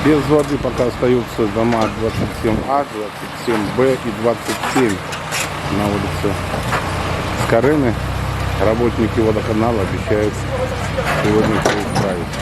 Без воды пока остаются дома 27А, 27Б и 27 на улице Скорены. Работники водоканала обещают сегодня все исправить.